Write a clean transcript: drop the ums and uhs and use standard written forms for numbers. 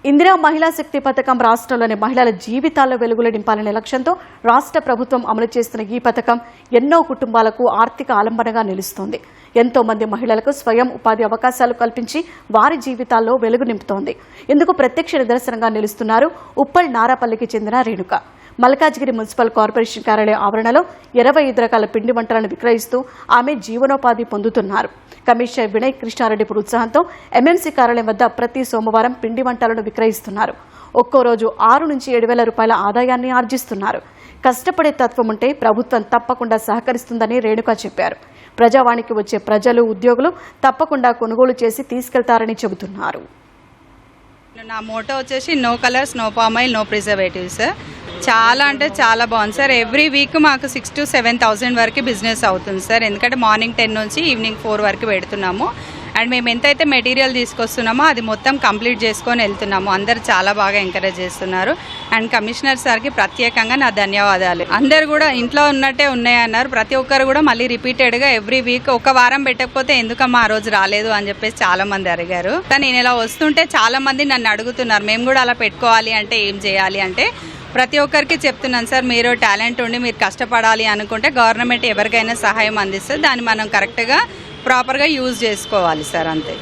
ఇందిరా మహిళా శక్తి పథకం రాష్ట్రంలోని మహిళల జీవితాల్లో వెలుగులు నింపాలనే లక్ష్యంతో రాష్ట్ర ప్రభుత్వం అమలు చేస్తున్న ఈ పథకం ఎన్నో కుటుంబాలకు ఆర్థిక ఆలంబనగా నిలుస్తోంది. ఎంతో మంది మహిళలకు స్వయం ఉపాధి అవకాశాలు కల్పించి వారి జీవితాల్లో వెలుగు నింపుతోంది. ఇందుకు ప్రత్యక్ష నిదర్శనంగా నిలుస్తున్నారు ఉప్పల్ నారాపల్లికి చెందిన రేణుక. మల్కాజ్గిరి మున్సిపల్ కార్పొరేషన్ కార్యాలయ ఆవరణలో 25 రకాల పిండి వంటలను విక్రయిస్తూ ఆమె జీవనోపాధి పొందుతున్నారు. కమిషనర్ వినయ్ కృష్ణారెడ్డి ప్రోత్సాహంతో ఎంఎంసీ కార్యాలయం వద్ద ప్రతి సోమవారం పిండి వంటలను విక్రయిస్తున్నారు. ఒక్కో రోజు 6 నుంచి 7,000 రూపాయల ఆదాయాన్ని ఆర్జిస్తున్నారు. కష్టపడే తత్వం ఉంటే ప్రభుత్వం తప్పకుండా సహకరిస్తుందని రేణుక చెప్పారు. ప్రజావాణికి వచ్చే ప్రజలు, ఉద్యోగులు తప్పకుండా కొనుగోలు చేసి తీసుకెళ్తారని చెబుతున్నారు. నా మోటో వచ్చేసి no colours, no palm oil, no preservatives. చాలా అంటే చాలా బాగుంది సార్. ఎవ్రీ వీక్ మాకు 6,000 to 7,000 వరకు బిజినెస్ అవుతుంది సార్. ఎందుకంటే మార్నింగ్ 10 నుంచి ఈవినింగ్ 4 వరకు పెడుతున్నాము. అండ్ మేము ఎంతైతే మెటీరియల్ తీసుకొస్తున్నామో అది మొత్తం కంప్లీట్ చేసుకొని వెళ్తున్నాము. అందరు చాలా బాగా ఎంకరేజ్ చేస్తున్నారు. అండ్ కమిషనర్ సార్కి ప్రత్యేకంగా నా ధన్యవాదాలు. అందరు కూడా ఇంట్లో ఉన్నట్టే ఉన్నాయన్నారు. ప్రతి ఒక్కరు కూడా మళ్ళీ రిపీటెడ్గా ఎవ్రీ వీక్ ఒక వారం పెట్టకపోతే ఎందుకమ్మా ఆ రోజు రాలేదు అని చెప్పేసి చాలా మంది అడిగారు. నేను ఇలా వస్తుంటే చాలా మంది నన్ను అడుగుతున్నారు, మేము కూడా అలా పెట్టుకోవాలి అంటే ఏం చేయాలి అంటే ప్రతి ఒక్కరికి చెప్తున్నాను సార్, మీరు టాలెంట్ ఉండి మీరు కష్టపడాలి అనుకుంటే గవర్నమెంట్ ఎవరికైనా సహాయం అందిస్తే దాన్ని మనం కరెక్ట్గా ప్రాపర్గా యూజ్ చేసుకోవాలి సార్, అంతే.